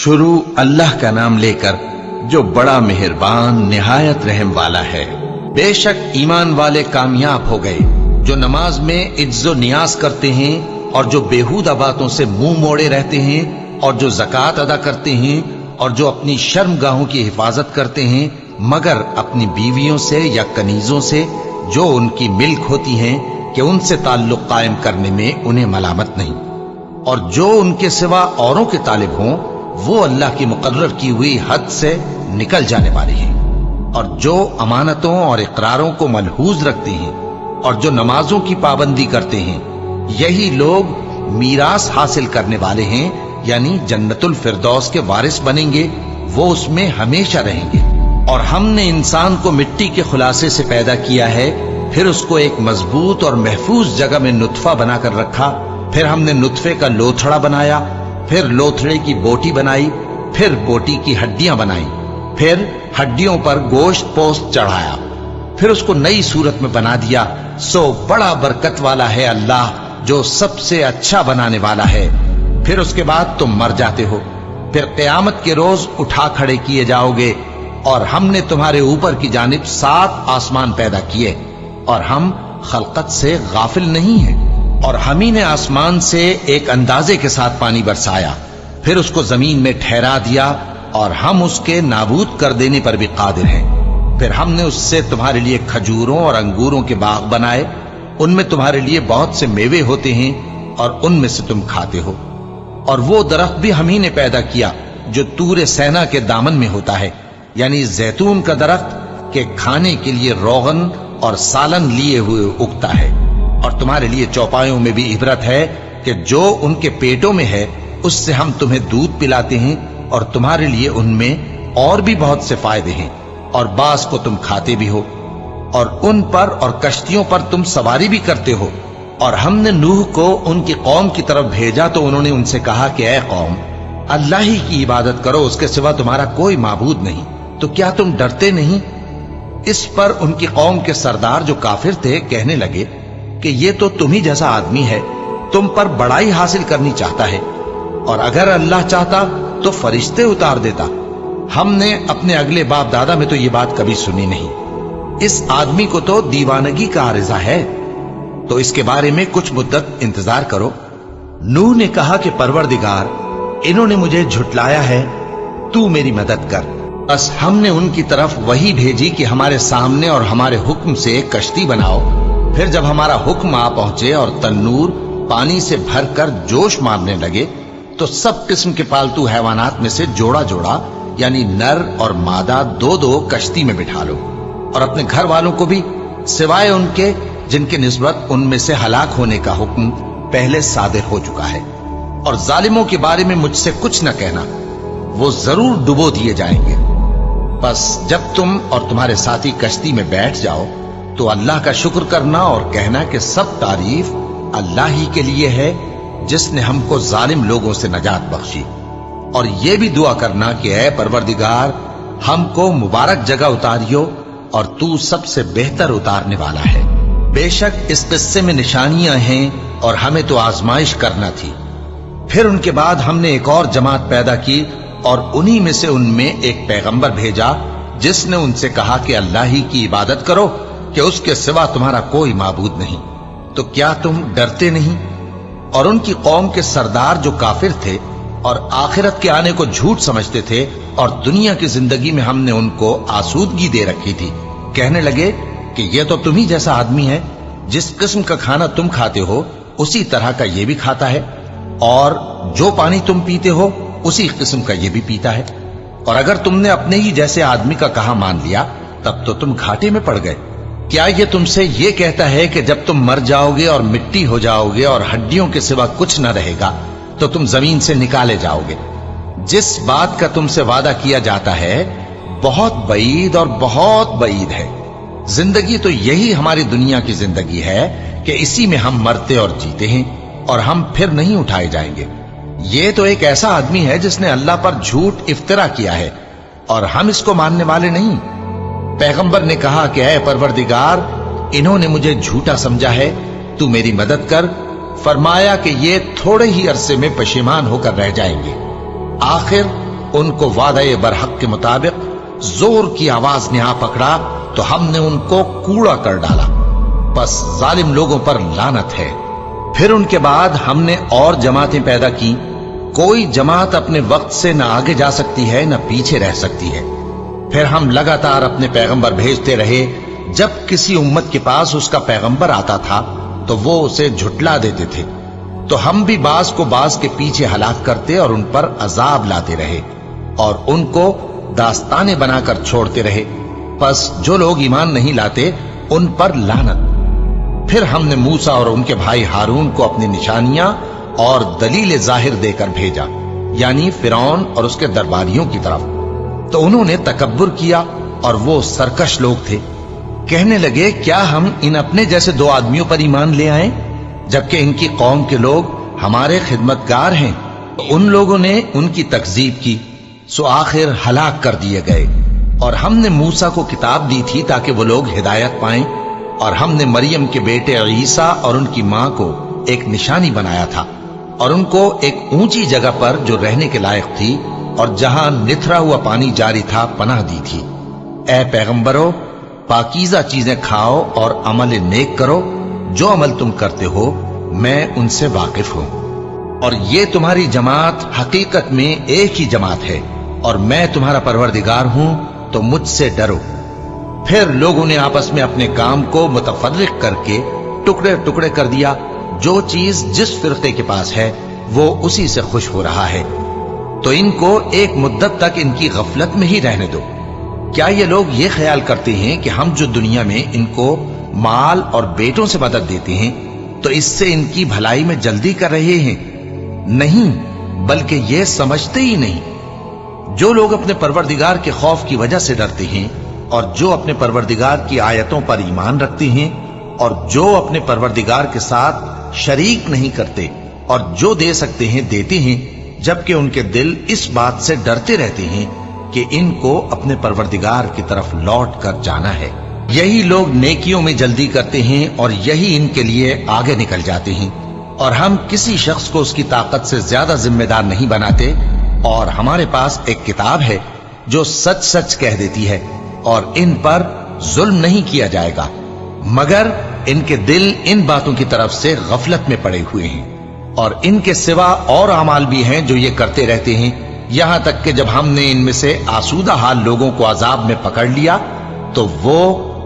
शुरू अल्लाह का नाम लेकर जो बड़ा मेहरबान निहायत रहम वाला है। बेशक ईमान वाले कामयाब हो गए जो नमाज में इज्जो नियाज करते हैं और जो बेहुदा बातों से मुंह मोड़े रहते हैं और जो ज़कात अदा करते हैं और जो अपनी शर्मगाहों की हिफाजत करते हैं मगर अपनी बीवियों से या कनीजों से जो उनकी मिल्क होती हैं कि उनसे ताल्लुक कायम करने में उन्हें मलामत नहीं, और जो उनके सिवा औरों के तालिब हों वो अल्लाह की मुकर्रर की हुई हद से निकल जाने वाले हैं, और जो अमानतों और इकरारों को मलहूज रखते हैं और जो नमाजों की पाबंदी करते हैं यही लोग मीरास हासिल करने वाले हैं, यानी जन्नतुल फिरदौस के वारिस बनेंगे, वो उसमें हमेशा रहेंगे। और हमने इंसान को मिट्टी के खुलासे से पैदा किया है, फिर उसको एक मजबूत और महफूज जगह में नुत्फा बनाकर रखा, फिर हमने नुत्फे का लोथड़ा बनाया, फिर लोथड़े की बोटी बनाई, फिर बोटी की हड्डियां बनाई, फिर हड्डियों पर गोश्त पोस्त चढ़ाया, फिर उसको नई सूरत में बना दिया। सो बड़ा बरकत वाला है अल्लाह जो सबसे अच्छा बनाने वाला है। फिर उसके बाद तुम मर जाते हो, फिर क़यामत के रोज उठा खड़े किए जाओगे, और हमने तुम्हारे ऊपर की जानिब 7 आसमान पैदा किए और हम खलकत से गाफिल नहीं हैं। और हम ही ने आसमान से एक अंदाजे के साथ पानी बरसाया, फिर उसको जमीन में ठहरा दिया, और हम उसके नाबूद कर देने पर भी कादिर हैं। फिर हमने उससे तुम्हारे लिए खजूरों और अंगूरों के बाग बनाए, उनमें तुम्हारे लिए बहुत से मेवे होते हैं और उनमें से तुम खाते हो। और वो दरख्त भी हम ही ने पैदा किया जो तूरे सैना के दामन में होता है, यानी जैतून का दरख्त के खाने के लिए रोगन और सालन लिए हुए उगता है। और तुम्हारे लिए चौपायों में भी इबरत है कि जो उनके पेटों में है उससे हम तुम्हें दूध पिलाते हैं, और तुम्हारे लिए उनमें और भी बहुत से फायदे हैं, और बास को तुम खाते भी हो, और उन पर और कश्तियों पर तुम सवारी भी करते हो। और हमने नूह को उनकी कौम की तरफ भेजा तो उन्होंने उनसे कहा कि ऐ कौम, अल्लाह ही की इबादत करो, उसके सिवा तुम्हारा कोई माबूद नहीं, तो क्या तुम डरते नहीं? इस पर उनकी कौम के सरदार जो काफिर थे कहने लगे कि ये तो तुम ही जैसा आदमी है, तुम पर बड़ाई हासिल करनी चाहता है, और अगर अल्लाह चाहता तो फरिश्ते उतार देता। हमने अपने अगले बाप दादा में तो ये बात कभी सुनी नहीं। इस आदमी को तो दीवानगी का आरिजा है, तो इसके बारे में कुछ मुद्दत इंतजार करो। नूह ने कहा कि परवरदिगार, इन्होंने मुझे झुटलाया है, तू मेरी मदद कर। बस हमने उनकी तरफ वही भेजी कि हमारे सामने और हमारे हुक्म से एक कश्ती बनाओ। फिर जब हमारा हुक्म आ पहुंचे और तन्नूर पानी से भरकर जोश मारने लगे तो सब किस्म के पालतू हैवानात में से जोड़ा जोड़ा यानी नर और मादा 2-2 कश्ती में बिठा लो, और अपने घर वालों को भी सिवाय उनके जिनके निस्बत उनमें से हलाक होने का हुक्म पहले सादिर हो चुका है। और जालिमों के बारे में मुझसे कुछ न कहना, वो जरूर डुबो दिए जाएंगे। बस जब तुम और तुम्हारे साथी कश्ती में बैठ जाओ तो अल्लाह का शुक्र करना और कहना कि सब तारीफ अल्लाह ही के लिए है जिसने हमको जालिम लोगों से नजात बख्शी। और ये भी दुआ करना कि ऐ परवरदिगार, हमको मुबारक जगह उतारियो और तू सबसे बेहतर उतारने वाला है। बेशक इस किस्से में निशानियां हैं और हमें तो आजमाइश करना थी। फिर उनके बाद हमने एक और जमात पैदा की और उन्हीं में से उनमें एक पैगंबर भेजा जिसने उनसे कहा कि अल्लाह ही की इबादत करो कि उसके सिवा तुम्हारा कोई माबूद नहीं, तो क्या तुम डरते नहीं? और उनकी कौम के सरदार जो काफिर थे और आखिरत के आने को झूठ समझते थे और दुनिया की जिंदगी में हमने उनको आसूदगी दे रखी थी, कहने लगे कि यह तो तुम ही जैसा आदमी है, जिस किस्म का खाना तुम खाते हो उसी तरह का ये भी खाता है, और जो पानी तुम पीते हो उसी किस्म का ये भी पीता है। और अगर तुमने अपने ही जैसे आदमी का कहा मान लिया तब तो तुम घाटे में पड़ गए। क्या ये तुमसे ये कहता है कि जब तुम मर जाओगे और मिट्टी हो जाओगे और हड्डियों के सिवा कुछ न रहेगा तो तुम जमीन से निकाले जाओगे? जिस बात का तुमसे वादा किया जाता है बहुत बईद और बहुत बईद है। जिंदगी तो यही हमारी दुनिया की जिंदगी है कि इसी में हम मरते और जीते हैं और हम फिर नहीं उठाए जाएंगे। ये तो एक ऐसा आदमी है जिसने अल्लाह पर झूठ इफ्तिरा किया है और हम इसको मानने वाले नहीं। पैगंबर ने कहा कि ऐ परवरदिगार, इन्होंने मुझे झूठा समझा है, तू मेरी मदद कर। फरमाया कि ये थोड़े ही अरसे में पशेमान होकर रह जाएंगे। आखिर उनको वादे बरहक के मुताबिक जोर की आवाज ने आ पकड़ा तो हमने उनको कूड़ा कर डाला। बस जालिम लोगों पर लानत है। फिर उनके बाद हमने और जमातें पैदा की। कोई जमात अपने वक्त से न आगे जा सकती है न पीछे रह सकती है। फिर हम लगातार अपने पैगंबर भेजते रहे। जब किसी उम्मत के पास उसका पैगंबर आता था तो वो उसे झुटला देते थे, तो हम भी बाज को बाज के पीछे हलाक करते और उन पर अजाब लाते रहे और उनको दास्तानें बनाकर छोड़ते रहे। बस जो लोग ईमान नहीं लाते उन पर लानत। फिर हमने मूसा और उनके भाई हारून को अपनी निशानियां और दलील जाहिर देकर भेजा, यानी फिरौन और उसके दरबारियों की तरफ। तो उन्होंने तकब्बुर किया और वो सरकश लोग थे। कहने लगे, क्या हम इन अपने जैसे दो आदमियों पर ईमान ले आए, जबकि इनकी कौम के लोग हमारे खिदमतगार हैं। तो उन लोगों ने उनकी तकजीब की, सो आखिर हलाक कर दिए गए। और हमने मूसा को किताब दी थी ताकि वो लोग हिदायत पाएं, और हमने मरियम के बेटे ईसा और उनकी मां को एक निशानी बनाया था और उनको एक ऊंची जगह पर जो रहने के लायक थी और जहां निथरा हुआ पानी जारी था पनाह दी थी। ए पैगंबरों, पाकीज़ा चीजें खाओ और अमल नेक करो। जो अमल तुम करते हो मैं उनसे वाकिफ हूं। और ये तुम्हारी जमात हकीकत में एक ही जमात है और मैं तुम्हारा परवरदिगार हूं, तो मुझसे डरो। फिर लोगों ने आपस में अपने काम को मुतफर्रिक करके टुकड़े टुकड़े कर दिया। जो चीज जिस फिरके के पास है वो उसी से खुश हो रहा है। तो इनको एक मुद्दत तक इनकी गफलत में ही रहने दो। क्या ये लोग ये ख्याल करते हैं कि हम जो दुनिया में इनको माल और बेटों से मदद देते हैं तो इससे इनकी भलाई में जल्दी कर रहे हैं? नहीं, बल्कि ये समझते ही नहीं। जो लोग अपने परवरदिगार के खौफ की वजह से डरते हैं और जो अपने परवरदिगार की आयतों पर ईमान रखते हैं और जो अपने परवरदिगार के साथ शरीक नहीं करते और जो दे सकते हैं देते हैं, जबकि उनके दिल इस बात से डरते रहते हैं कि इनको अपने परवरदिगार की तरफ लौट कर जाना है। यही लोग नेकियों में जल्दी करते हैं और यही इनके लिए आगे निकल जाते हैं। और हम किसी शख्स को उसकी ताकत से ज्यादा जिम्मेदार नहीं बनाते। और हमारे पास एक किताब है जो सच सच कह देती है और इन पर जुल्म नहीं किया जाएगा, मगर इनके दिल इन बातों की तरफ से गफलत में पड़े हुए हैं। और इनके सिवा और अमाल भी हैं जो ये करते रहते हैं, यहां तक कि जब हमने इनमें से आसूदा हाल लोगों को अजाब में पकड़ लिया तो वो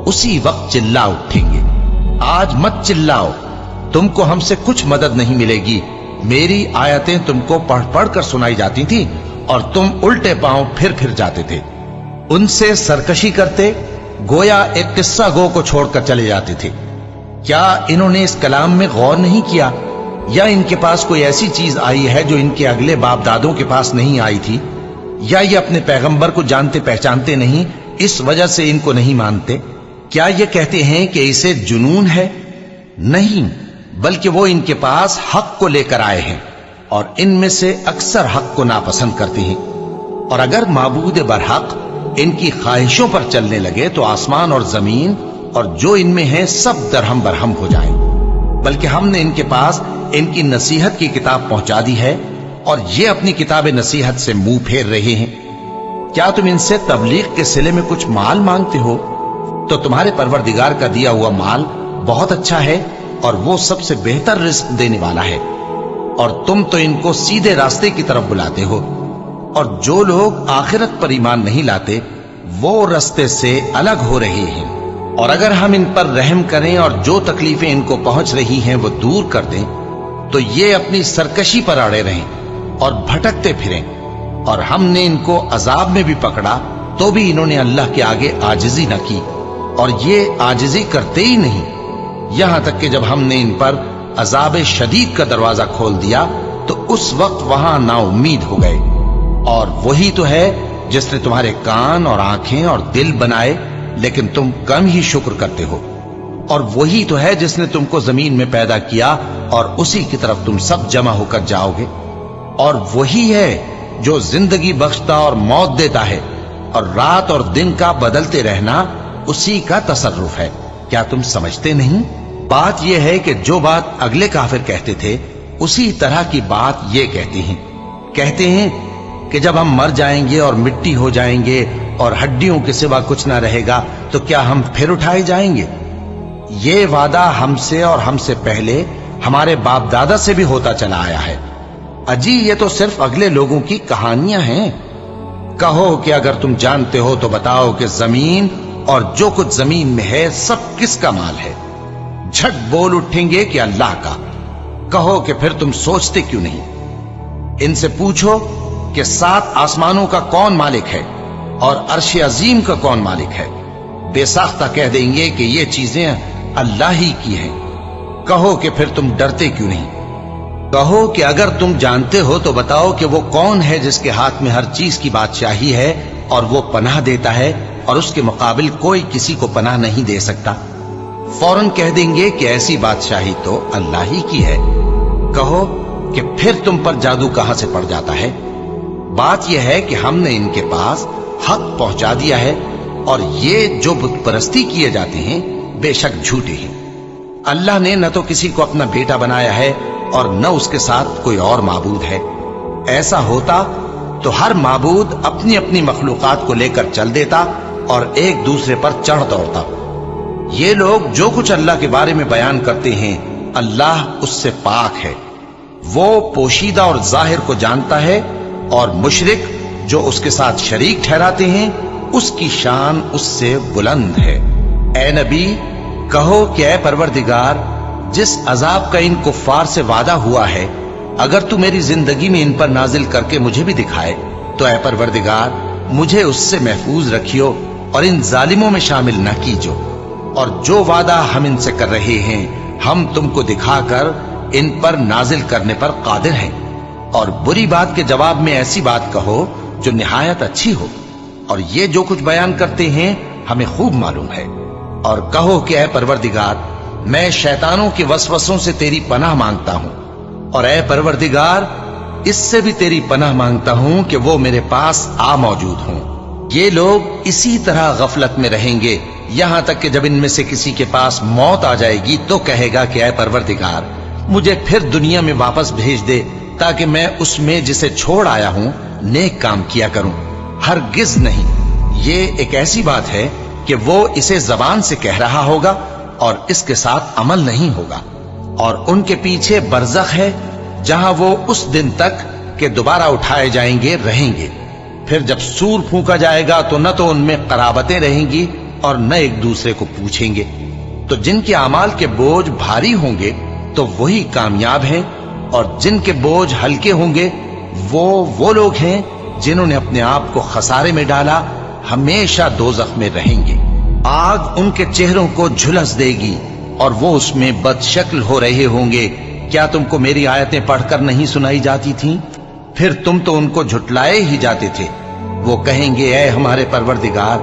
उसी वक्त चिल्ला उठेंगे, आज मत चिल्लाओ, तुमको हमसे कुछ मदद नहीं मिलेगी। मेरी आयतें तुमको पढ़ पढ़ कर सुनाई जाती थी और तुम उल्टे पांव फिर जाते थे। उनसे सरकशी करते, गोया एक किस्सा गो को छोड़कर चले जाते थे। क्या इन्होंने इस कलाम में गौर नहीं किया, या इनके पास कोई ऐसी चीज आई है जो इनके अगले बाप दादों के पास नहीं आई थी, या ये अपने पैगंबर को जानते पहचानते नहीं, इस वजह से इनको नहीं मानते? क्या ये कहते हैं कि इसे जुनून है? नहीं, बल्कि वो इनके पास हक को लेकर आए हैं और इनमें से अक्सर हक को नापसंद करते हैं। और अगर माबूद बरहक इनकी ख्वाहिशों पर चलने लगे तो आसमान और जमीन और जो इनमें है सब दरहम बरहम हो जाए। बल्कि हमने इनके पास इनकी नसीहत की किताब पहुंचा दी है और ये अपनी किताब नसीहत से मुंह फेर रहे हैं। क्या तुम इनसे तबलीग के सिले में कुछ माल मांगते हो? तो तुम्हारे परवरदिगार का दिया हुआ माल बहुत अच्छा है और वो सबसे बेहतर रिस्क देने वाला है। और तुम तो इनको सीधे रास्ते की तरफ बुलाते हो। और जो लोग आखिरत पर ईमान नहीं लाते वो रास्ते से अलग हो रहे हैं। और अगर हम इन पर रहम करें और जो तकलीफें इनको पहुंच रही हैं वो दूर कर दें तो ये अपनी सरकशी पर अड़े रहें और भटकते फिरें। और हमने इनको अजाब में भी पकड़ा तो भी इन्होंने अल्लाह के आगे आजिजी न की और ये आजिजी करते ही नहीं, यहां तक कि जब हमने इन पर अजाब शदीद का दरवाजा खोल दिया तो उस वक्त वहां नाउम्मीद हो गए। और वही तो है जिसने तुम्हारे कान और आंखें और दिल बनाए, लेकिन तुम कम ही शुक्र करते हो। और वही तो है जिसने तुमको जमीन में पैदा किया और उसी की तरफ तुम सब जमा होकर जाओगे। और वही है जो जिंदगी बख्शता और मौत देता है और रात और दिन का बदलते रहना उसी का तसर्रुफ है। क्या तुम समझते नहीं? बात यह है कि जो बात अगले काफिर कहते थे उसी तरह की बात ये कहते हैं کہ جب ہم مر جائیں گے اور مٹی ہو جائیں گے اور ہڈیوں کے سوا کچھ نہ رہے گا تو کیا ہم پھر اٹھائے جائیں گے؟ یہ وعدہ ہم سے اور ہم سے پہلے ہمارے باپ دادا سے بھی ہوتا چلا آیا ہے۔ اجی یہ تو صرف اگلے لوگوں کی کہانیاں ہیں۔ کہو کہ اگر تم جانتے ہو تو بتاؤ کہ زمین اور جو کچھ زمین میں ہے سب کس کا مال ہے؟ جھٹ بول اٹھیں گے کہ اللہ کا۔ کہو کہ پھر تم سوچتے کیوں نہیں؟ ان سے پوچھو کہ 7 آسمانوں کا کون مالک ہے اور عرش عظیم کا کون مالک ہے؟ بے ساختہ کہہ دیں گے کہ یہ چیزیں اللہ ہی کی ہیں۔ کہو کہ پھر تم ڈرتے کیوں نہیں؟ کہو کہ اگر تم جانتے ہو تو بتاؤ کہ وہ کون ہے جس کے ہاتھ میں ہر چیز کی بادشاہی ہے اور وہ پناہ دیتا ہے اور اس کے مقابل کوئی کسی کو پناہ نہیں دے سکتا؟ فوراً کہہ دیں گے کہ ایسی بادشاہی تو اللہ ہی کی ہے۔ کہو کہ پھر تم پر جادو کہاں سے پڑ جاتا ہے؟ بات یہ ہے کہ ہم نے ان کے پاس حق پہنچا دیا ہے اور یہ جو بت پرستی کیے جاتے ہیں بے شک جھوٹے ہیں۔ اللہ نے نہ تو کسی کو اپنا بیٹا بنایا ہے اور نہ اس کے ساتھ کوئی اور معبود ہے۔ ایسا ہوتا تو ہر معبود اپنی اپنی مخلوقات کو لے کر چل دیتا اور ایک دوسرے پر چڑھ دوڑتا۔ یہ لوگ جو کچھ اللہ کے بارے میں بیان کرتے ہیں اللہ اس سے پاک ہے، وہ پوشیدہ اور ظاہر کو جانتا ہے، اور مشرک جو اس کے ساتھ شریک ٹھہراتے ہیں اس کی شان اس سے بلند ہے۔ اے نبی کہو کہ اے پروردگار، جس عذاب کا ان کفار سے وعدہ ہوا ہے اگر تو میری زندگی میں ان پر نازل کر کے مجھے بھی دکھائے تو اے پروردگار مجھے اس سے محفوظ رکھیو اور ان ظالموں میں شامل نہ کیجو، اور جو وعدہ ہم ان سے کر رہے ہیں ہم تم کو دکھا کر ان پر نازل کرنے پر قادر ہیں۔ اور بری بات کے جواب میں ایسی بات کہو جو نہایت اچھی ہو، اور یہ جو کچھ بیان کرتے ہیں ہمیں خوب معلوم ہے۔ اور کہو کہ اے پروردگار میں شیطانوں کے وسوسوں سے تیری پناہ مانگتا ہوں، اور اے پروردگار اس سے بھی تیری پناہ مانگتا ہوں کہ وہ میرے پاس آ موجود ہوں۔ یہ لوگ اسی طرح غفلت میں رہیں گے یہاں تک کہ جب ان میں سے کسی کے پاس موت آ جائے گی تو کہے گا کہ اے پروردگار مجھے پھر دنیا میں واپس بھیج دے تاکہ میں اس میں جسے چھوڑ آیا ہوں نیک کام کیا کروں۔ ہرگز نہیں، یہ ایک ایسی بات ہے کہ وہ اسے زبان سے کہہ رہا ہوگا اور اس کے ساتھ عمل نہیں ہوگا۔ اور ان کے پیچھے برزخ ہے جہاں وہ اس دن تک کہ دوبارہ اٹھائے جائیں گے رہیں گے۔ پھر جب سور پھونکا جائے گا تو نہ تو ان میں قرابتیں رہیں گی اور نہ ایک دوسرے کو پوچھیں گے۔ تو جن کے اعمال کے بوجھ بھاری ہوں گے تو وہی کامیاب ہیں، اور جن کے بوجھ ہلکے ہوں گے وہ لوگ ہیں جنہوں نے اپنے آپ کو خسارے میں ڈالا، ہمیشہ دوزخ میں رہیں گے۔ آگ ان کے چہروں کو جھلس دے گی اور وہ اس میں بد شکل ہو رہے ہوں گے۔ کیا تم کو میری آیتیں پڑھ کر نہیں سنائی جاتی تھیں؟ پھر تم تو ان کو جھٹلائے ہی جاتے تھے۔ وہ کہیں گے اے ہمارے پروردگار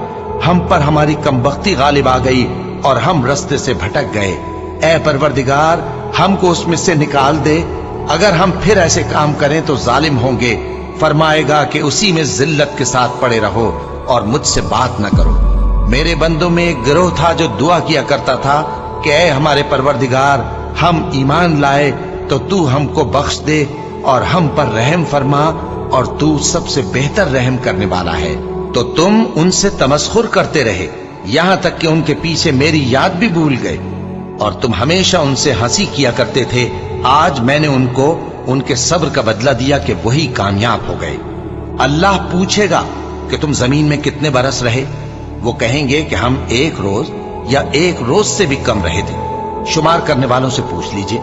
ہم پر ہماری کمبختی غالب آ گئی اور ہم رستے سے بھٹک گئے، اے پروردگار ہم کو اس میں سے نکال دے، اگر ہم پھر ایسے کام کریں تو ظالم ہوں گے۔ فرمائے گا کہ اسی میں ذلت کے ساتھ پڑے رہو اور مجھ سے بات نہ کرو۔ میرے بندوں میں ایک گروہ تھا جو دعا کیا کرتا تھا کہ اے ہمارے پروردگار ہم ایمان لائے تو تو ہم کو بخش دے اور ہم پر رحم فرما، اور تو سب سے بہتر رحم کرنے والا ہے۔ تو تم ان سے تمسخر کرتے رہے یہاں تک کہ ان کے پیچھے میری یاد بھی بھول گئے، اور تم ہمیشہ ان سے ہنسی کیا کرتے تھے۔ آج میں نے ان کو ان کے صبر کا بدلہ دیا کہ وہی کامیاب ہو گئے۔ اللہ پوچھے گا کہ تم زمین میں کتنے برس رہے؟ وہ کہیں گے کہ ہم 1 روز یا 1 روز سے بھی کم رہے تھے۔ شمار کرنے والوں سے پوچھ لیجئے۔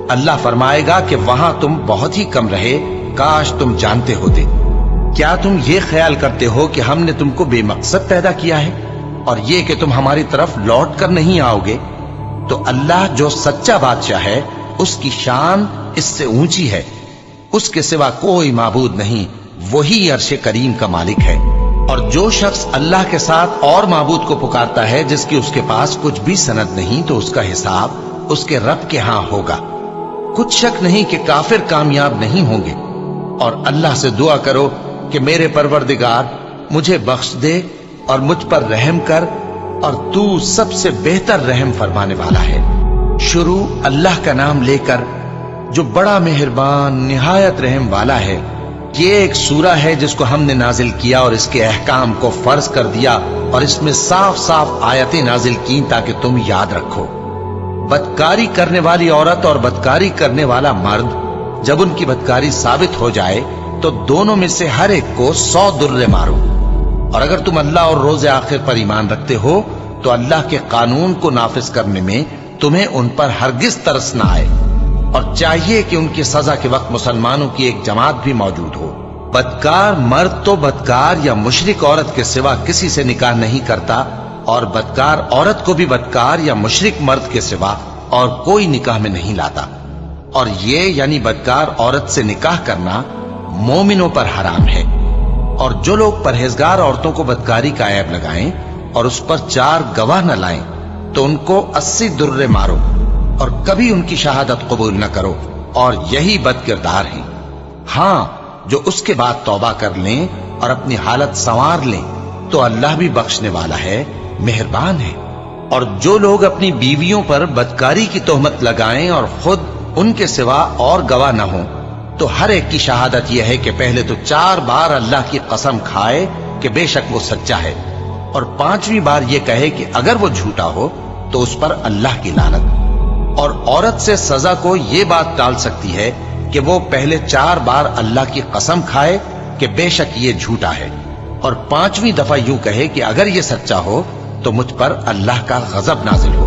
اللہ فرمائے گا کہ وہاں تم بہت ہی کم رہے، کاش تم جانتے ہوتے۔ کیا تم یہ خیال کرتے ہو کہ ہم نے تم کو بے مقصد پیدا کیا ہے اور یہ کہ تم ہماری طرف لوٹ کر نہیں آؤ گے؟ تو اللہ جو سچا بادشاہ ہے اس کی شان اس سے اونچی ہے، اس کے سوا کوئی معبود نہیں، وہی عرش کریم کا مالک ہے۔ اور جو شخص اللہ کے ساتھ اور معبود کو پکارتا ہے جس کی اس کے پاس کچھ بھی سند نہیں تو اس کا حساب اس کے رب کے ہاں ہوگا۔ کچھ شک نہیں کہ کافر کامیاب نہیں ہوں گے۔ اور اللہ سے دعا کرو کہ میرے پروردگار مجھے بخش دے اور مجھ پر رحم کر، اور تو سب سے بہتر رحم فرمانے والا ہے۔ شروع اللہ کا نام لے کر جو بڑا مہربان نہایت رحم والا ہے۔ یہ ایک سورہ ہے جس کو ہم نے نازل کیا اور اس کے احکام کو فرض کر دیا اور اس میں صاف صاف آیتیں نازل کی تاکہ تم یاد رکھو۔ بدکاری کرنے والی عورت اور بدکاری کرنے والا مرد جب ان کی بدکاری ثابت ہو جائے تو دونوں میں سے ہر ایک کو 100 درے مارو، اور اگر تم اللہ اور روز آخر پر ایمان رکھتے ہو تو اللہ کے قانون کو نافذ کرنے میں تمہیں ان پر ہرگز ترس نہ آئے، اور چاہیے کہ ان کی سزا کے وقت مسلمانوں کی ایک جماعت بھی موجود ہو۔ بدکار مرد تو بدکار یا مشرک عورت کے سوا کسی سے نکاح نہیں کرتا، اور بدکار عورت کو بھی بدکار یا مشرک مرد کے سوا اور کوئی نکاح میں نہیں لاتا، اور یہ یعنی بدکار عورت سے نکاح کرنا مومنوں پر حرام ہے۔ اور جو لوگ پرہیزگار عورتوں کو بدکاری کا عیب لگائیں اور اس پر 4 گواہ نہ لائیں تو ان کو 80 درے مارو، اور کبھی ان کی شہادت قبول نہ کرو، اور یہی بد کردار ہیں۔ ہاں، جو اس کے بعد توبہ کر لیں اور اپنی حالت سنوار لیں تو اللہ بھی بخشنے والا ہے، مہربان ہے۔ اور جو لوگ اپنی بیویوں پر بدکاری کی تہمت لگائیں اور خود ان کے سوا اور گواہ نہ ہوں تو ہر ایک کی شہادت یہ ہے کہ پہلے تو 4 بار اللہ کی قسم کھائے کہ بے شک وہ سچا ہے، اور 5ویں بار یہ کہے کہ اگر وہ جھوٹا ہو تو اس پر اللہ کی لعنت۔ اور عورت سے سزا کو یہ بات ٹال سکتی ہے کہ وہ پہلے 4 بار اللہ کی قسم کھائے کہ بے شک یہ جھوٹا ہے، اور 5ویں دفعہ یوں کہے کہ اگر یہ سچا ہو تو مجھ پر اللہ کا غضب نازل ہو۔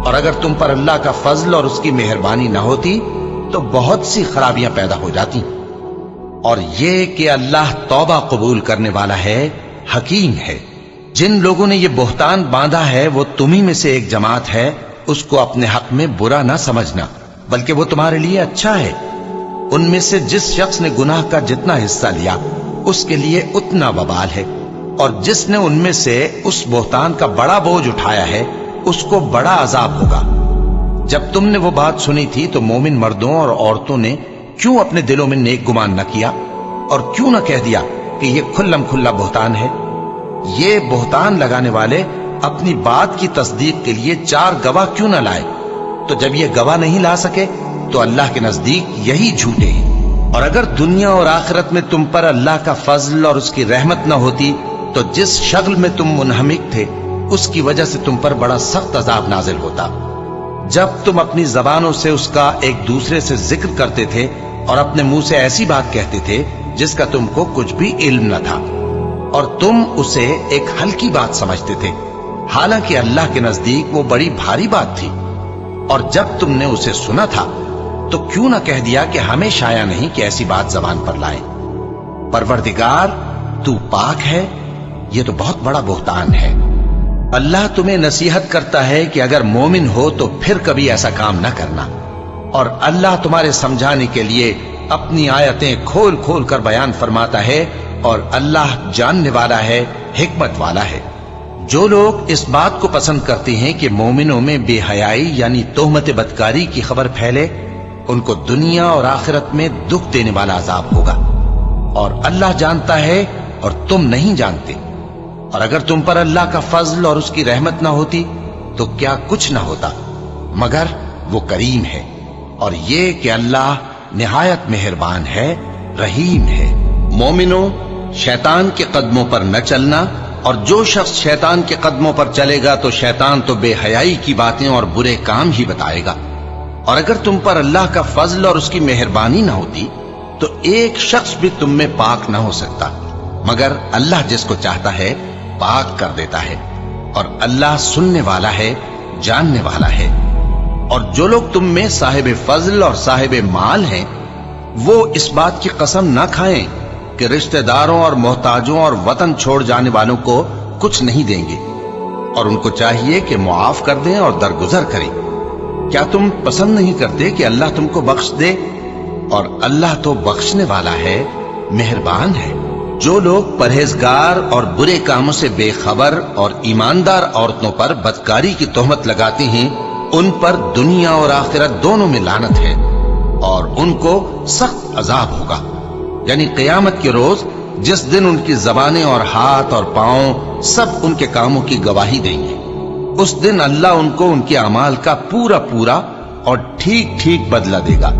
اور اگر تم پر اللہ کا فضل اور اس کی مہربانی نہ ہوتی تو بہت سی خرابیاں پیدا ہو جاتی۔ اور یہ کہ اللہ توبہ قبول کرنے والا ہے، حکیم ہے۔ جن لوگوں نے یہ بہتان باندھا ہے وہ تمہیں میں سے ایک جماعت ہے، اس کو اپنے حق میں برا نہ سمجھنا، بلکہ وہ تمہارے لیے اچھا ہے۔ ان میں سے جس شخص نے گناہ کا جتنا حصہ لیا اس کے لیے اتنا وبال ہے، اور جس نے ان میں سے اس بہتان کا بڑا بوجھ اٹھایا ہے اس کو بڑا عذاب ہوگا۔ جب تم نے وہ بات سنی تھی تو مومن مردوں اور عورتوں نے کیوں اپنے دلوں میں نیک گمان نہ کیا، اور کیوں نہ کہہ دیا کہ یہ کھلم کھلا بہتان ہے؟ یہ بہتان لگانے والے اپنی بات کی تصدیق کے لیے 4 گواہ کیوں نہ لائے؟ تو جب یہ گواہ نہیں لا سکے تو اللہ کے نزدیک یہی جھوٹے ہیں۔ اور اگر دنیا اور آخرت میں تم پر اللہ کا فضل اور اس کی رحمت نہ ہوتی تو جس شغل میں تم منہمک تھے اس کی وجہ سے تم پر بڑا سخت عذاب نازل ہوتا۔ جب تم اپنی زبانوں سے اس کا ایک دوسرے سے ذکر کرتے تھے اور اپنے منہ سے ایسی بات کہتے تھے جس کا تم کو کچھ بھی علم نہ تھا، اور تم اسے ایک ہلکی بات سمجھتے تھے، حالانکہ اللہ کے نزدیک وہ بڑی بھاری بات تھی۔ اور جب تم نے اسے سنا تھا تو کیوں نہ کہہ دیا کہ ہمیں شایع نہیں کہ ایسی بات زبان پر لائیں؟ پروردگار تو پاک ہے، یہ تو بہت بڑا بہتان ہے۔ اللہ تمہیں نصیحت کرتا ہے کہ اگر مومن ہو تو پھر کبھی ایسا کام نہ کرنا، اور اللہ تمہارے سمجھانے کے لیے اپنی آیتیں کھول کھول کر بیان فرماتا ہے، اور اللہ جاننے والا ہے، حکمت والا ہے۔ جو لوگ اس بات کو پسند کرتے ہیں کہ مومنوں میں بے حیائی یعنی تہمت بدکاری کی خبر پھیلے، ان کو دنیا اور آخرت میں دکھ دینے والا عذاب ہوگا، اور اللہ جانتا ہے اور تم نہیں جانتے۔ اور اگر تم پر اللہ کا فضل اور اس کی رحمت نہ ہوتی تو کیا کچھ نہ ہوتا، مگر وہ کریم ہے، اور یہ کہ اللہ نہایت مہربان ہے، رحیم ہے۔ مومنوں، شیطان کے قدموں پر نہ چلنا، اور جو شخص شیطان کے قدموں پر چلے گا تو شیطان تو بے حیائی کی باتیں اور برے کام ہی بتائے گا۔ اور اگر تم پر اللہ کا فضل اور اس کی مہربانی نہ ہوتی تو ایک شخص بھی تم میں پاک نہ ہو سکتا، مگر اللہ جس کو چاہتا ہے پاک کر دیتا ہے، اور اللہ سننے والا ہے، جاننے والا ہے۔ اور جو لوگ تم میں صاحب فضل اور صاحب مال ہیں وہ اس بات کی قسم نہ کھائیں کہ رشتہ داروں اور محتاجوں اور وطن چھوڑ جانے والوں کو کچھ نہیں دیں گے، اور ان کو چاہیے کہ معاف کر دیں اور درگزر کریں۔ کیا تم پسند نہیں کرتے کہ اللہ تم کو بخش دے؟ اور اللہ تو بخشنے والا ہے، مہربان ہے۔ جو لوگ پرہیزگار اور برے کاموں سے بے خبر اور ایماندار عورتوں پر بدکاری کی تہمت لگاتے ہیں ان پر دنیا اور آخرت دونوں میں لعنت ہے، اور ان کو سخت عذاب ہوگا، یعنی قیامت کے روز جس دن ان کی زبانیں اور ہاتھ اور پاؤں سب ان کے کاموں کی گواہی دیں گے۔ اس دن اللہ ان کو ان کے اعمال کا پورا پورا اور ٹھیک ٹھیک بدلہ دے گا،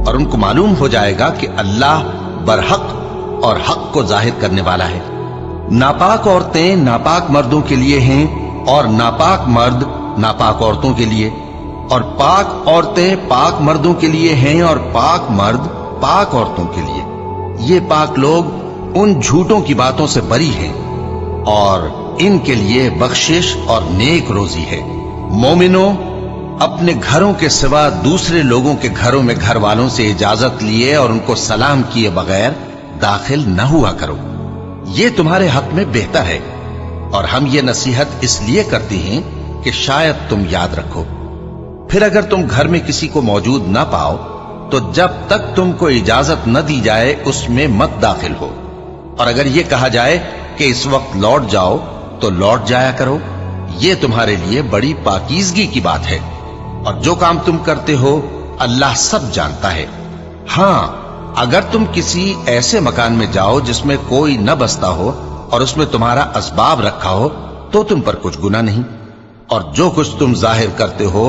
اور ان کو معلوم ہو جائے گا کہ اللہ बरहक और हक को जाहिर करने वाला है। नापाक औरतें नापाक मर्दों के लिए हैं और नापाक मर्द नापाक औरतों के लिए, और पाक औरतें पाक मर्दों के लिए हैं और पाक मर्द पाक औरतों के लिए। ये पाक लोग उन झूठों की बातों से बरी हैं और इनके लिए बख्शिश और नेक रोजी है। मोमिनो, अपने घरों के सिवा दूसरे लोगों के घरों में घर वालों से इजाजत लिए और उनको सलाम किए बगैर दाखिल न हुआ करो। ये तुम्हारे हक में बेहतर है, और हम ये नसीहत इसलिए करते हैं कि शायद तुम याद रखो। फिर अगर तुम घर में किसी को मौजूद ना पाओ तो जब तक तुमको इजाजत न दी जाए उसमें मत दाखिल हो, और अगर ये कहा जाए कि इस वक्त लौट जाओ तो लौट जाया करो। ये तुम्हारे लिए बड़ी पाकीज़गी की बात है, और जो काम तुम करते हो अल्लाह सब जानता है। हां, अगर तुम किसी ऐसे मकान में जाओ जिसमें कोई न बसता हो और उसमें तुम्हारा असबाब रखा हो तो तुम पर कुछ गुनाह नहीं, और जो कुछ तुम जाहिर करते हो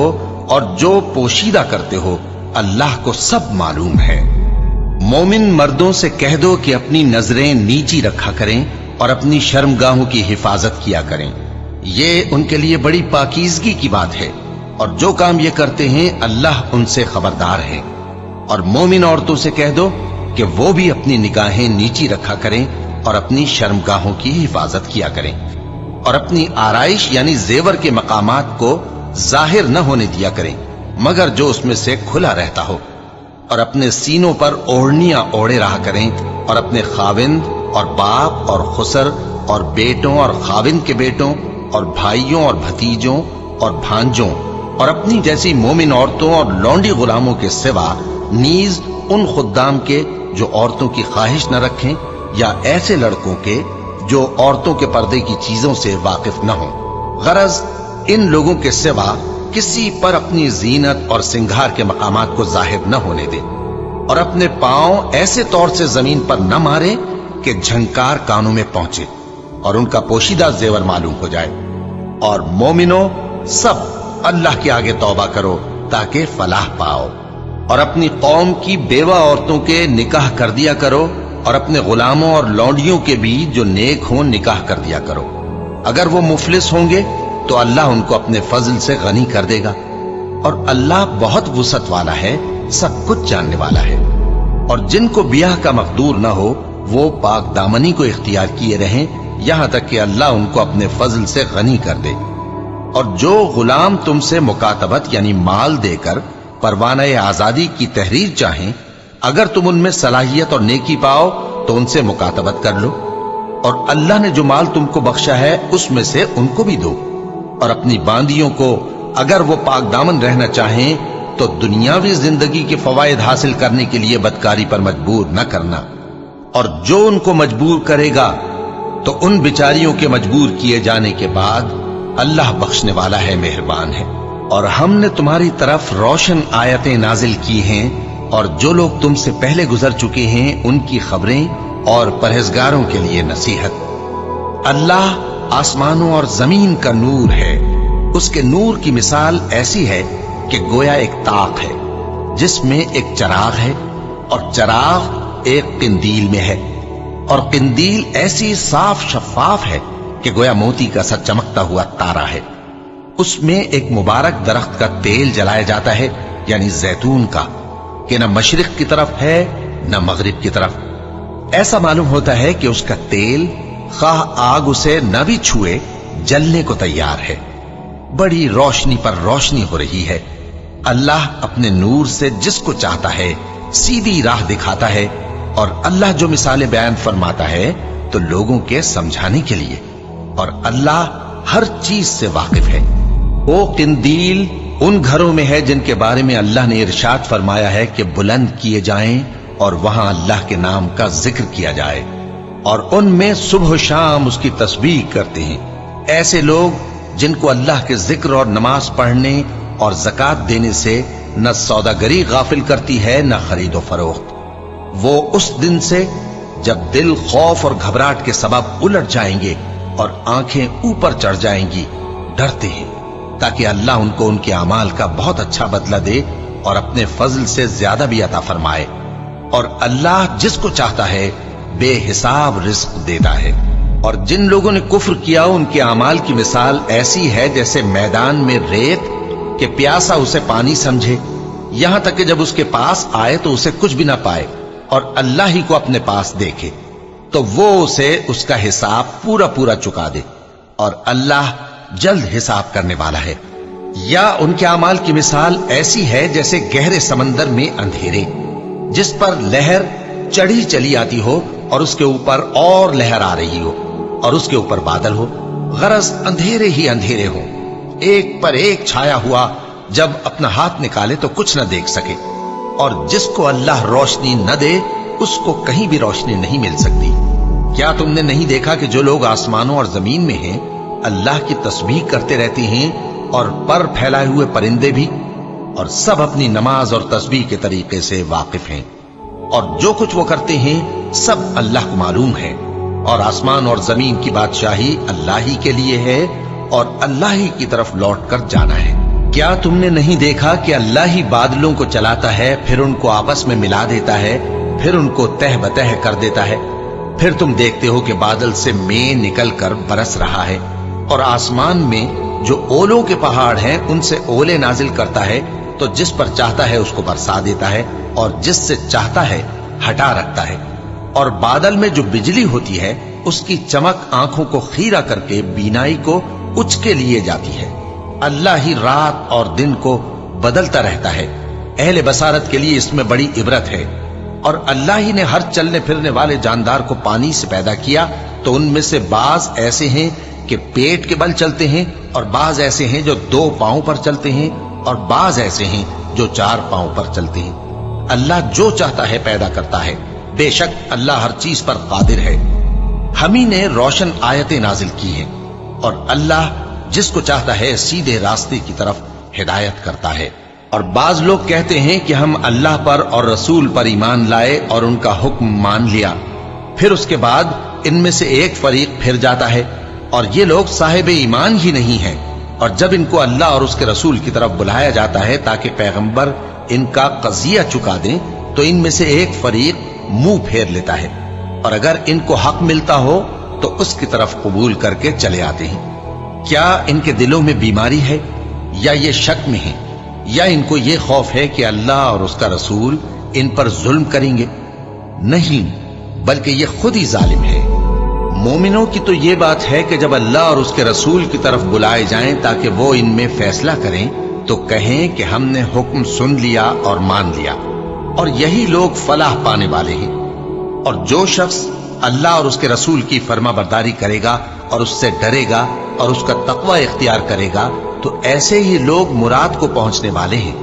और जो पोशीदा करते हो अल्लाह को सब मालूम है। मोमिन मर्दों से कह दो कि अपनी नजरें नीची रखा करें और अपनी शर्मगाहों की हिफाजत किया करें। ये उनके लिए बड़ी पाकीज़गी की बात है, और जो काम ये करते हैं अल्लाह उनसे खबरदार है। और मोमिन औरतों से कह दो कि वो भी अपनी निगाहें नीची रखा करें और अपनी शर्मगाहों की हिफाजत किया करें, और अपनी आराइश यानी जेवर के मकामात को जाहिर न होने दिया करें मगर जो उसमें से खुला रहता हो, और अपने सीनों पर ओढ़नियां ओढ़े रहा करें, और अपने खाविंद और बाप और खुसर और बेटों और खाविंद के बेटों और भाइयों और भतीजों और भांजों और अपनी जैसी मोमिन औरतों और लौंडी गुलामों के सिवा नीज उन खुद्दाम के जो औरतों की ख्वाहिश न रखें, या ऐसे लड़कों के जो औरतों के पर्दे की चीजों से वाकिफ न हों। गरज इन लोगों के सिवा किसी पर अपनी जीनत और सिंगार के मकामात को जाहिर न होने दे, और अपने पांव ऐसे तौर से जमीन पर न मारे कि झंकार कानों में पहुंचे और उनका पोशीदा जेवर मालूम हो जाए। और मोमिनो, सब अल्लाह के आगे तौबा करो ताकि फलाह पाओ, और अपनी कौम की बेवा औरतों के निकाह कर दिया करो, और अपने गुलामों और लौंडियों के भी जो नेक हों निकाह कर दिया करो। अगर वो मुफलिस होंगे तो अल्लाह उनको अपने फजल से गनी कर देगा, और अल्लाह बहुत वुसअत वाला है, सब कुछ जानने वाला है। और जिनको ब्याह का मकदूर न हो वो पाक दामनी को इख्तियार किए रहें यहां तक कि अल्लाह उनको अपने फजल से गनी कर दे। और जो गुलाम तुमसे मुकातबत यानी माल देकर परवाना आजादी की तहरीर चाहें, अगर तुम उनमें सलाहियत और नेकी पाओ तो उनसे मुकातबत कर लो, और अल्लाह ने जो माल तुमको बख्शा है उसमें से उनको भी दो। और अपनी बांदियों को अगर वो पाक दामन रहना चाहें तो दुनियावी जिंदगी के फवायद हासिल करने के लिए बदकारी पर मजबूर न करना, और जो उनको मजबूर करेगा तो उन बिचारियों के मजबूर किए जाने के बाद अल्लाह बख्शने वाला है, मेहरबान है। और हमने तुम्हारी तरफ रोशन आयतें नाजिल की हैं, और जो लोग तुमसे पहले गुजर चुके हैं उनकी खबरें और परहेजगारों के लिए नसीहत। अल्लाह आसमानों और जमीन का नूर है। उसके नूर की मिसाल ऐसी है कि गोया एक ताक है जिसमें एक चराग है, और चराग एक किंदील में है, और किंदील ऐसी साफ शफाफ है कि गोया मोती का सा चमकता हुआ तारा है। उसमें एक मुबारक दरख्त का तेल जलाया जाता है यानी जैतून का, कि न मशरिक की तरफ है न मगरिब की तरफ। ऐसा मालूम होता है कि उसका तेल खाह आग उसे न भी छुए जलने को तैयार है। बड़ी रोशनी पर रोशनी हो रही है। अल्लाह अपने नूर से जिसको चाहता है सीधी राह दिखाता है, और अल्लाह जो मिसालें बयान फरमाता है तो लोगों के समझाने के लिए, और अल्लाह हर चीज से वाकिफ है। वो किंदील उन घरों में है जिनके बारे में अल्लाह ने इरशाद फरमाया है कि बुलंद किए जाएं और वहां अल्लाह के नाम का जिक्र किया जाए, और उनमें सुबह शाम उसकी तस्बीह करते हैं। ऐसे लोग जिनको अल्लाह के जिक्र और नमाज पढ़ने और ज़कात देने से न सौदागरी गाफिल करती है न खरीदो फरोख्त। वो उस दिन से जब दिल खौफ और घबराहट के सबब उलट जाएंगे और आंखें ऊपर चढ़ जाएंगी डरते हैं, ताकि अल्लाह उनको उनके अमाल का बहुत अच्छा बदला दे और अपने फजल से ज्यादा भी अता फरमाए। اور اللہ جس کو چاہتا ہے بے حساب رزق دیتا ہے۔ اور جن لوگوں نے کفر کیا ان کے اعمال کی مثال ایسی ہے جیسے میدان میں ریت کہ پیاسا اسے پانی سمجھے، یہاں تک کہ جب اس کے پاس آئے تو اسے کچھ بھی نہ پائے اور اللہ ہی کو اپنے پاس دیکھے تو وہ اسے اس کا حساب پورا پورا چکا دے، اور اللہ جلد حساب کرنے والا ہے۔ یا ان کے اعمال کی مثال ایسی ہے جیسے گہرے سمندر میں اندھیرے جس پر لہر چڑھی چلی آتی ہو اور اس کے اوپر اور لہر آ رہی ہو اور اس کے اوپر بادل ہو، غرض اندھیرے ہی اندھیرے ہو، ایک پر ایک چھایا ہوا، جب اپنا ہاتھ نکالے تو کچھ نہ دیکھ سکے۔ اور جس کو اللہ روشنی نہ دے اس کو کہیں بھی روشنی نہیں مل سکتی۔ کیا تم نے نہیں دیکھا کہ جو لوگ آسمانوں اور زمین میں ہیں اللہ کی تسبیح کرتے رہتے ہیں، اور پر پھیلائے ہوئے پرندے بھی، اور سب اپنی نماز اور تسبیح کے طریقے سے واقف ہیں، اور جو کچھ وہ کرتے ہیں سب اللہ کو معلوم ہے، اور آسمان اور زمین کی بادشاہی اللہ ہی کے لیے ہے اور اللہ ہی کی طرف لوٹ کر جانا ہے۔ کیا تم نے نہیں دیکھا کہ اللہ ہی بادلوں کو چلاتا ہے، پھر ان کو آپس میں ملا دیتا ہے، پھر ان کو تہ بتہ کر دیتا ہے، پھر تم دیکھتے ہو کہ بادل سے مے نکل کر برس رہا ہے، اور آسمان میں جو اولوں کے پہاڑ ہیں ان سے اولے نازل کرتا ہے، تو جس پر چاہتا ہے اس کو برسا دیتا ہے اور جس سے چاہتا ہے ہٹا رکھتا ہے۔ اور بادل میں جو بجلی ہوتی ہے اس کی چمک آنکھوں کو خیرہ کر کے بینائی کو اچکے لیے جاتی ہے۔ اللہ ہی رات اور دن کو بدلتا رہتا ہے، اہل بصارت کے لیے اس میں بڑی عبرت ہے۔ اور اللہ ہی نے ہر چلنے پھرنے والے جاندار کو پانی سے پیدا کیا، تو ان میں سے بعض ایسے ہیں کہ پیٹ کے بل چلتے ہیں، اور بعض ایسے ہیں جو 2 پاؤں پر چلتے ہیں، اور بعض ایسے ہیں جو 4 پاؤں پر چلتے ہیں۔ اللہ جو چاہتا ہے پیدا کرتا ہے، بے شک اللہ ہر چیز پر قادر ہے۔ ہم ہی نے روشن آیتیں نازل کی ہیں، اور اللہ جس کو چاہتا ہے سیدھے راستے کی طرف ہدایت کرتا ہے۔ اور بعض لوگ کہتے ہیں کہ ہم اللہ پر اور رسول پر ایمان لائے اور ان کا حکم مان لیا، پھر اس کے بعد ان میں سے ایک فریق پھر جاتا ہے، اور یہ لوگ صاحب ایمان ہی نہیں ہیں۔ اور جب ان کو اللہ اور اس کے رسول کی طرف بلایا جاتا ہے تاکہ پیغمبر ان کا قضیہ چکا دیں، تو ان میں سے ایک فریق منہ پھیر لیتا ہے، اور اگر ان کو حق ملتا ہو تو اس کی طرف قبول کر کے چلے آتے ہیں۔ کیا ان کے دلوں میں بیماری ہے، یا یہ شک میں ہیں، یا ان کو یہ خوف ہے کہ اللہ اور اس کا رسول ان پر ظلم کریں گے؟ نہیں، بلکہ یہ خود ہی ظالم ہے۔ مومنوں کی تو یہ بات ہے کہ جب اللہ اور اس کے رسول کی طرف بلائے جائیں تاکہ وہ ان میں فیصلہ کریں تو کہیں کہ ہم نے حکم سن لیا اور مان لیا، اور یہی لوگ فلاح پانے والے ہیں۔ اور جو شخص اللہ اور اس کے رسول کی فرما برداری کرے گا اور اس سے ڈرے گا اور اس کا تقوی اختیار کرے گا تو ایسے ہی لوگ مراد کو پہنچنے والے ہیں۔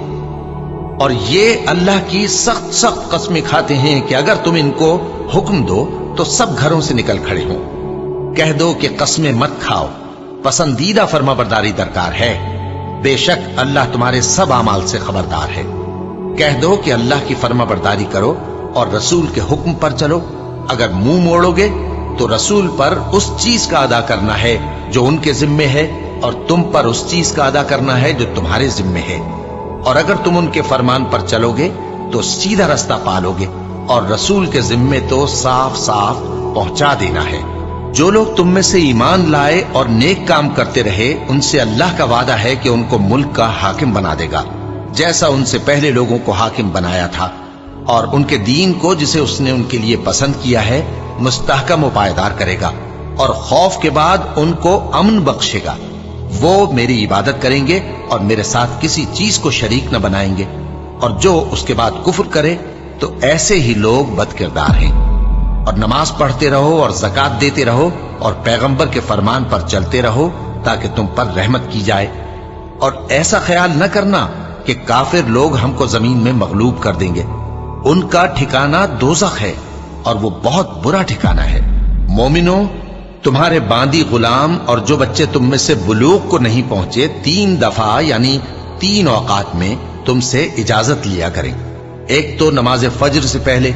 اور یہ اللہ کی سخت سخت قسمیں کھاتے ہیں کہ اگر تم ان کو حکم دو تو سب گھروں سے نکل کھڑے ہوں۔ کہہ دو کہ قسمیں مت کھاؤ، پسندیدہ فرما برداری درکار ہے، بے شک اللہ تمہارے سب اعمال سے خبردار ہے۔ کہہ دو کہ اللہ کی فرما برداری کرو اور رسول کے حکم پر چلو، اگر منہ موڑو گے تو رسول پر اس چیز کا ادا کرنا ہے جو ان کے ذمے ہے، اور تم پر اس چیز کا ادا کرنا ہے جو تمہارے ذمے ہے۔ اور اگر تم ان کے فرمان پر چلو گے تو سیدھا رستہ پالو گے، اور رسول کے ذمے تو صاف صاف پہنچا دینا ہے۔ جو لوگ تم میں سے ایمان لائے اور نیک کام کرتے رہے ان سے اللہ کا وعدہ ہے کہ ان کو ملک کا حاکم بنا دے گا، جیسا ان سے پہلے لوگوں کو حاکم بنایا تھا، اور ان کے دین کو جسے اس نے ان کے لیے پسند کیا ہے مستحکم و پائیدار کرے گا، اور خوف کے بعد ان کو امن بخشے گا۔ وہ میری عبادت کریں گے اور میرے ساتھ کسی چیز کو شریک نہ بنائیں گے، اور جو اس کے بعد کفر کرے تو ایسے ہی لوگ بد کردار ہیں۔ اور نماز پڑھتے رہو اور زکوٰۃ دیتے رہو اور پیغمبر کے فرمان پر چلتے رہو تاکہ تم پر رحمت کی جائے، اور ایسا خیال نہ کرنا کہ کافر لوگ ہم کو زمین میں مغلوب کر دیں گے، ان کا ٹھکانہ دوزخ ہے اور وہ بہت برا ٹھکانہ ہے۔ مومنوں، تمہارے باندی غلام اور جو بچے تم میں سے بلوغ کو نہیں پہنچے 3 دفعہ یعنی 3 اوقات میں تم سے اجازت لیا کریں، ایک تو نماز فجر سے پہلے،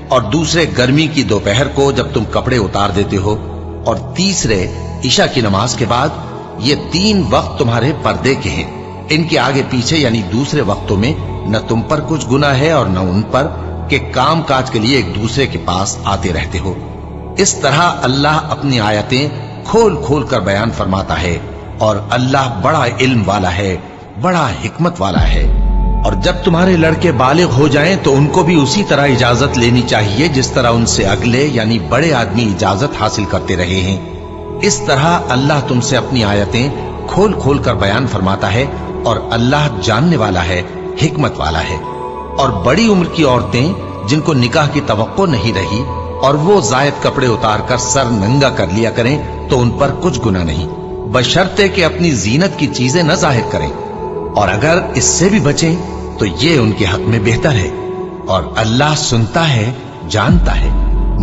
اور دوسرے گرمی کی دوپہر کو جب تم کپڑے اتار دیتے ہو، اور تیسرے عشاء کی نماز کے بعد۔ یہ 3 وقت تمہارے پردے کے ہیں، ان کے آگے پیچھے یعنی دوسرے وقتوں میں نہ تم پر کچھ گناہ ہے اور نہ ان پر، کہ काम काज के लिए एक दूसरे के पास आते रहते हो। इस तरह अल्लाह अपनी आयतें खोल खोल कर बयान फरमाता है और अल्लाह बड़ा इल्म वाला है, बड़ा हिकमत वाला है। और जब तुम्हारे लड़के बालिग हो जाएं तो उनको भी उसी तरह इजाजत लेनी चाहिए जिस तरह उनसे अगले यानी बड़े आदमी इजाजत हासिल करते रहे हैं। इस तरह अल्लाह तुमसे अपनी आयतें खोल खोल कर बयान फरमाता है और अल्लाह जानने वाला है, हिकमत वाला है। और बड़ी उम्र की औरतें जिनको निकाह की तवक्को नहीं रही और वो जायद कपड़े उतारकर सर नंगा कर लिया करें तो उन पर कुछ गुनाह नहीं, बशर्ते कि अपनी जीनत की चीजें न जाहिर करें। और अगर इससे भी बचें तो ये उनके हक में बेहतर है। और अल्लाह सुनता है, जानता है।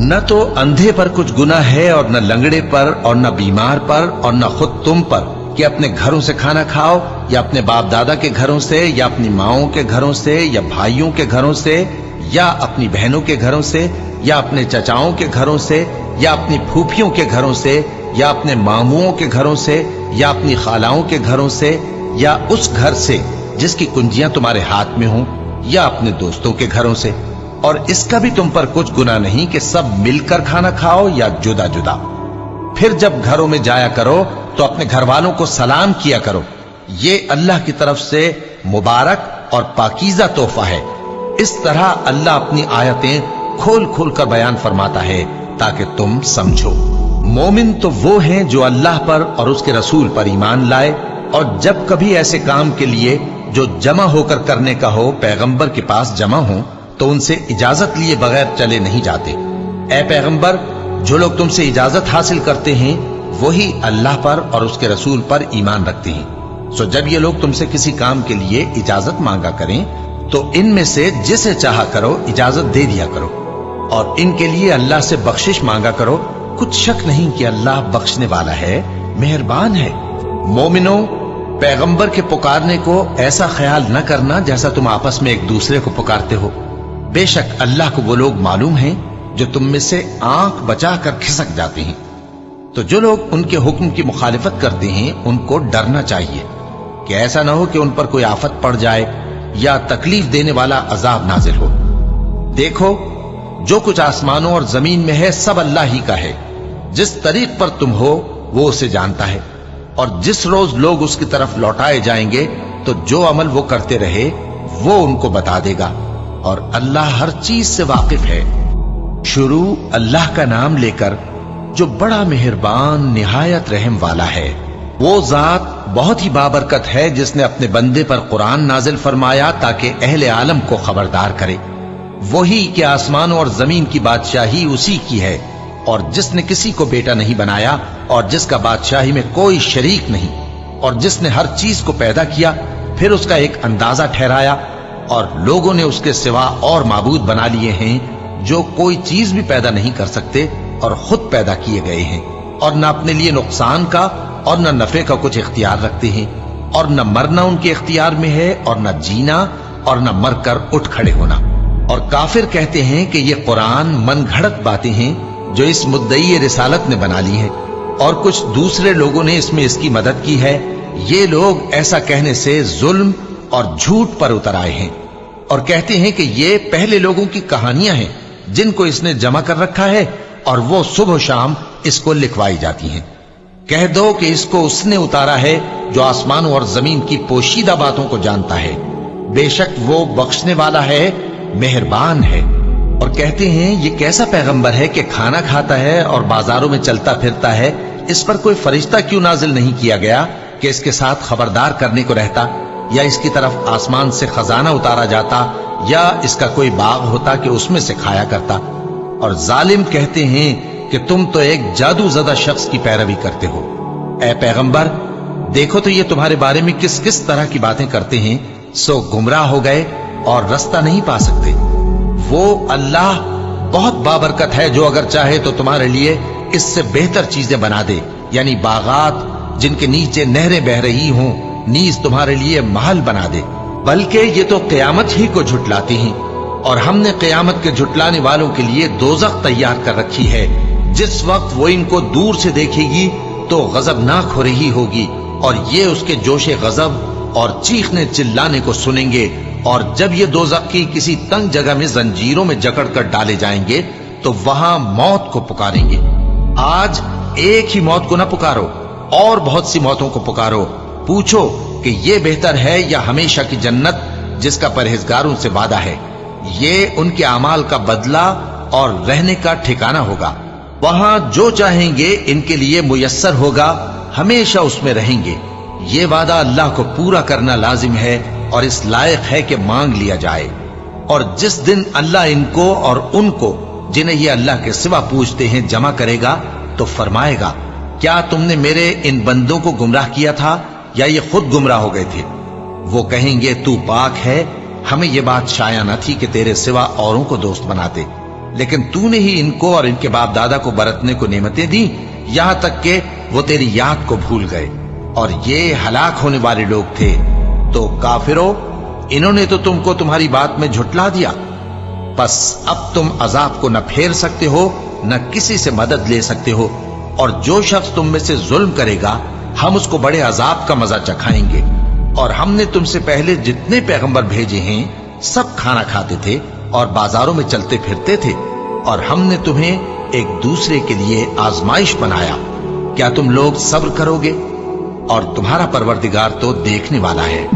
न तो अंधे पर कुछ गुनाह है और न लंगड़े पर और न बीमार पर और न खुद तुम पर कि अपने घरों से खाना खाओ या अपने बाप दादा के घरों से या अपनी माओं के घरों से या भाइयों के घरों से या अपनी बहनों के घरों से या अपने चचाओं के घरों से या अपनी फूफियों के घरों से या अपने मामुओं के घरों से या अपनी खालाओं के घरों से या उस घर से जिसकी कुंजियां तुम्हारे हाथ में हों या अपने दोस्तों के घरों से। और इसका भी तुम पर कुछ गुनाह नहीं कि सब मिलकर खाना खाओ या जुदा जुदा। फिर जब घरों में जाया करो तो अपने घर वालों को सलाम किया करो। ये अल्लाह की तरफ से मुबारक और पाकीज़ा तोहफा है। इस तरह अल्लाह अपनी आयतें खोल खोल कर बयान फरमाता है ताकि तुम समझो। मोमिन तो वो हैं जो अल्लाह पर और उसके रसूल पर ईमान लाए और जब कभी ऐसे काम के लिए जो जमा होकर करने का हो पैगंबर के पास जमा हो तो उनसे इजाजत लिए बगैर चले नहीं जाते। ऐ पैगंबर, जो लोग तुमसे इजाजत हासिल करते हैं वही अल्लाह पर और उसके रसूल पर ईमान रखते हैं। सो जब ये लोग तुमसे किसी काम के लिए इजाजत मांगा करें तो इनमें से जिसे चाहा करो इजाजत दे दिया करो और इनके लिए अल्लाह से बख्शिश मांगा करो। कुछ शक नहीं कि अल्लाह बख्शने वाला है, मेहरबान है। मोमिनो, पैगंबर के पुकारने को ऐसा ख्याल न करना जैसा तुम आपस में एक दूसरे को पुकारते हो। बेशक अल्लाह को वो लोग मालूम हैं जो तुम में से आंख बचाकर खिसक जाते हैं। तो जो लोग उनके हुक्म की मुखालिफत करते हैं उनको डरना चाहिए कि ऐसा ना हो कि उन पर कोई आफत पड़ जाए या तकलीफ देने वाला अजाब नाजिल हो। देखो, जो कुछ आसमानों और जमीन में है सब अल्लाह ही का है। जिस तरीक पर तुम हो वो उसे जानता है और जिस रोज लोग उसकी तरफ लौटाए जाएंगे तो जो अमल वो करते रहे वो उनको बता देगा और अल्लाह हर चीज से वाकिफ है। शुरू अल्लाह का नाम लेकर जो बड़ा मेहरबान निहायत रहम वाला है। वो जात बहुत ही बाबरकत है जिसने अपने बंदे पर कुरान नाजिल फरमाया ताकि अहले आलम को खबरदार करे। वही कि आसमानों और जमीन की बादशाही उसी की है और जिसने किसी को बेटा नहीं बनाया और जिसका बादशाही में कोई शरीक नहीं और जिसने हर चीज को पैदा किया फिर उसका एक अंदाजा ठहराया और लोगों ने उसके सिवा और माबूद बना लिए हैं जो कोई चीज भी पैदा नहीं कर सकते और खुद पैदा किए गए हैं और न अपने लिए नुकसान का और न नफे का कुछ इख्तियार रखते हैं और न मरना उनके इख्तियार में है और न जीना और न मरकर उठ खड़े होना। और काफिर कहते हैं कि ये कुरान मनगढ़ंत बातें हैं जो इस मुद्दई रिसालत ने बना ली हैं और कुछ दूसरे लोगों ने इसमें इसकी मदद की है। ये लोग ऐसा कहने से जुल्म और झूठ पर उतर आए हैं और कहते हैं कि ये पहले लोगों की कहानियां हैं जिनको इसने जमा कर रखा है और वो सुबह शाम इसको लिखवाई जाती हैं। कह दो कि इसको उसने उतारा है जो आसमानों और जमीन की पोशीदा बातों को जानता है। बेशक वो बख्शने वाला है, मेहरबान है। और कहते हैं ये कैसा पैगंबर है कि खाना खाता है और बाजारों में चलता फिरता है, इस पर कोई फरिश्ता क्यों नाजिल नहीं किया गया कि इसके साथ खबरदार करने को रहता या इसकी तरफ आसमान से खजाना उतारा जाता या इसका कोई बाग होता कि उसमें से खाया करता। और जालिम कहते हैं कि तुम तो एक जादू ज़दा शख्स की पैरवी करते हो। ऐ पैगंबर, देखो तो ये तुम्हारे बारे में किस किस तरह की बातें करते हैं, सो गुमराह हो गए और रास्ता नहीं पा सकते। वो अल्लाह बहुत बाबरकत है जो अगर चाहे तो तुम्हारे लिए इससे बेहतर चीजें बना दे, यानी बागात जिनके नीचे नहरें बह रही हों, नीज तुम्हारे लिए महल बना दे। बल्कि ये तो क़यामत ही को झुटलाती हैं और हमने क़यामत के झुटलाने वालों के लिए दोज़ख तैयार कर रखी है। जिस वक्त वो इनको दूर से देखेगी तो गजबनाक हो रही होगी और ये उसके जोशे गजब और चीखने चिल्लाने को सुनेंगे اور جب یہ دوزخ کی کسی تنگ جگہ میں زنجیروں میں جکڑ کر ڈالے جائیں گے تو وہاں موت کو پکاریں گے۔ آج ایک ہی موت کو نہ پکارو، اور بہت سی موتوں کو پکارو، پوچھو کہ یہ بہتر ہے یا ہمیشہ کی جنت جس کا پرہیزگاروں سے وعدہ ہے۔ یہ ان کے اعمال کا بدلہ اور رہنے کا ٹھکانہ ہوگا، وہاں جو چاہیں گے ان کے لیے میسر ہوگا، ہمیشہ اس میں رہیں گے۔ یہ وعدہ اللہ کو پورا کرنا لازم ہے اور اس لائق ہے کہ مانگ لیا جائے۔ اور جس دن اللہ ان کو اور ان کو جنہیں یہ اللہ کے سوا پوچھتے ہیں جمع کرے گا تو فرمائے گا، کیا تم نے میرے ان بندوں کو گمراہ کیا تھا یا یہ خود گمراہ ہو گئے تھے؟ وہ کہیں گے تو پاک ہے، ہمیں یہ بات شایع نہ تھی کہ تیرے سوا اوروں کو دوست بناتے، لیکن تو نے ہی ان کو اور ان کے باپ دادا کو برتنے کو نعمتیں دی، یہاں تک کہ وہ تیری یاد کو بھول گئے، اور یہ ہلاک ہونے والے لوگ تھے۔ تو کافرو، انہوں نے تو تم کو تمہاری بات میں جھٹلا دیا، پس اب تم عذاب کو نہ پھیر سکتے ہو نہ کسی سے مدد لے سکتے ہو، اور جو شخص تم میں سے ظلم کرے گا ہم اس کو بڑے عذاب کا مزہ چکھائیں گے۔ اور ہم نے تم سے پہلے جتنے پیغمبر بھیجے ہیں سب کھانا کھاتے تھے اور بازاروں میں چلتے پھرتے تھے، اور ہم نے تمہیں ایک دوسرے کے لیے آزمائش بنایا، کیا تم لوگ صبر کرو گے؟ اور تمہارا پروردگار تو دیکھنے والا ہے۔